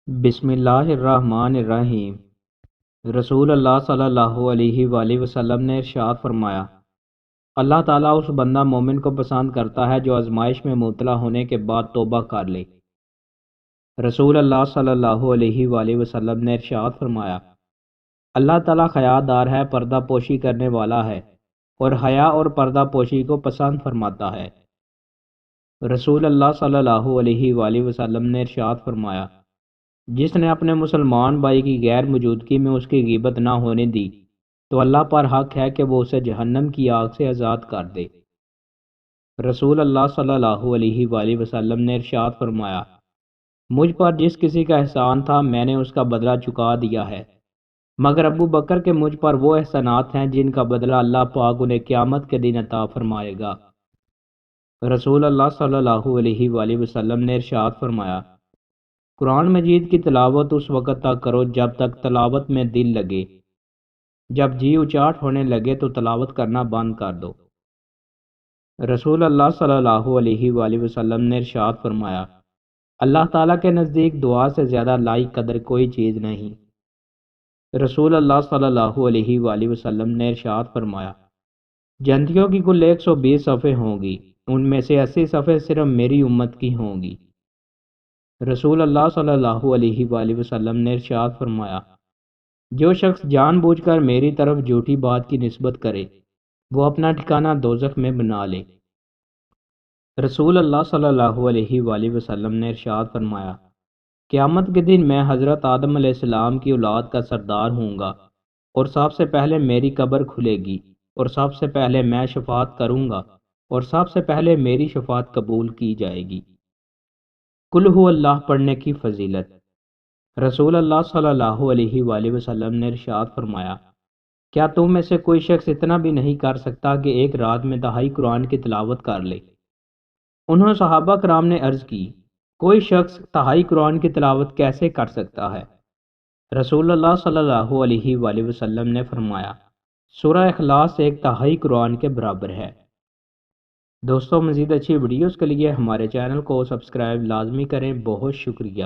بسم اللہ الرحمن الرحیم۔ رسول اللہ صلی اللہ علیہ وآلہ وسلم نے ارشاد فرمایا، اللہ تعالیٰ اس بندہ مومن کو پسند کرتا ہے جو آزمائش میں مبتلا ہونے کے بعد توبہ کر لے۔ رسول اللہ صلی اللہ علیہ وآلہ وسلم نے ارشاد فرمایا، اللہ تعالیٰ حیا دار ہے، پردہ پوشی کرنے والا ہے، اور حیا اور پردہ پوشی کو پسند فرماتا ہے۔ رسول اللہ صلی اللہ علیہ وآلہ وسلم نے ارشاد فرمایا، جس نے اپنے مسلمان بھائی کی غیر موجودگی میں اس کی غیبت نہ ہونے دی تو اللہ پر حق ہے کہ وہ اسے جہنم کی آگ سے آزاد کر دے۔ رسول اللہ صلی اللہ علیہ وآلہ وسلم نے ارشاد فرمایا، مجھ پر جس کسی کا احسان تھا میں نے اس کا بدلہ چکا دیا ہے، مگر ابو بکر کے مجھ پر وہ احسانات ہیں جن کا بدلہ اللہ پاک انہیں قیامت کے دن عطا فرمائے گا۔ رسول اللہ صلی اللہ علیہ وآلہ وسلم نے ارشاد فرمایا، قرآن مجید کی تلاوت اس وقت تک کرو جب تک تلاوت میں دل لگے، جب جی اچاٹ ہونے لگے تو تلاوت کرنا بند کر دو۔ رسول اللہ صلی اللہ علیہ وآلہ وسلم نے ارشاد فرمایا، اللہ تعالیٰ کے نزدیک دعا سے زیادہ لائق قدر کوئی چیز نہیں۔ رسول اللہ صلی اللہ علیہ وآلہ وسلم نے ارشاد فرمایا، جنتیوں کی کل 120 صفیں ہوں گی، ان میں سے 80 صفیں صرف میری امت کی ہوں گی۔ رسول اللہ صلی اللہ علیہ وآلہ وسلم نے ارشاد فرمایا، جو شخص جان بوجھ کر میری طرف جھوٹی بات کی نسبت کرے وہ اپنا ٹھکانہ دوزخ میں بنا لے۔ رسول اللہ صلی اللہ علیہ وآلہ وسلم نے ارشاد فرمایا، قیامت کے دن میں حضرت آدم علیہ السلام کی اولاد کا سردار ہوں گا، اور سب سے پہلے میری قبر کھلے گی، اور سب سے پہلے میں شفاعت کروں گا، اور سب سے پہلے میری شفاعت قبول کی جائے گی۔ قل ہو اللہ پڑھنے کی فضیلت۔ رسول اللہ صلی اللہ علیہ وآلہ وسلم نے ارشاد فرمایا، کیا تم میں سے کوئی شخص اتنا بھی نہیں کر سکتا کہ ایک رات میں دہائی قرآن کی تلاوت کر لے؟ انہوں صحابہ کرام نے عرض کی، کوئی شخص دہائی قرآن کی تلاوت کیسے کر سکتا ہے؟ رسول اللہ صلی اللہ علیہ وآلہ وسلم نے فرمایا، سورہ اخلاص ایک دہائی قرآن کے برابر ہے۔ دوستوں، مزید اچھی ویڈیوز کے لیے ہمارے چینل کو سبسکرائب لازمی کریں۔ بہت شکریہ۔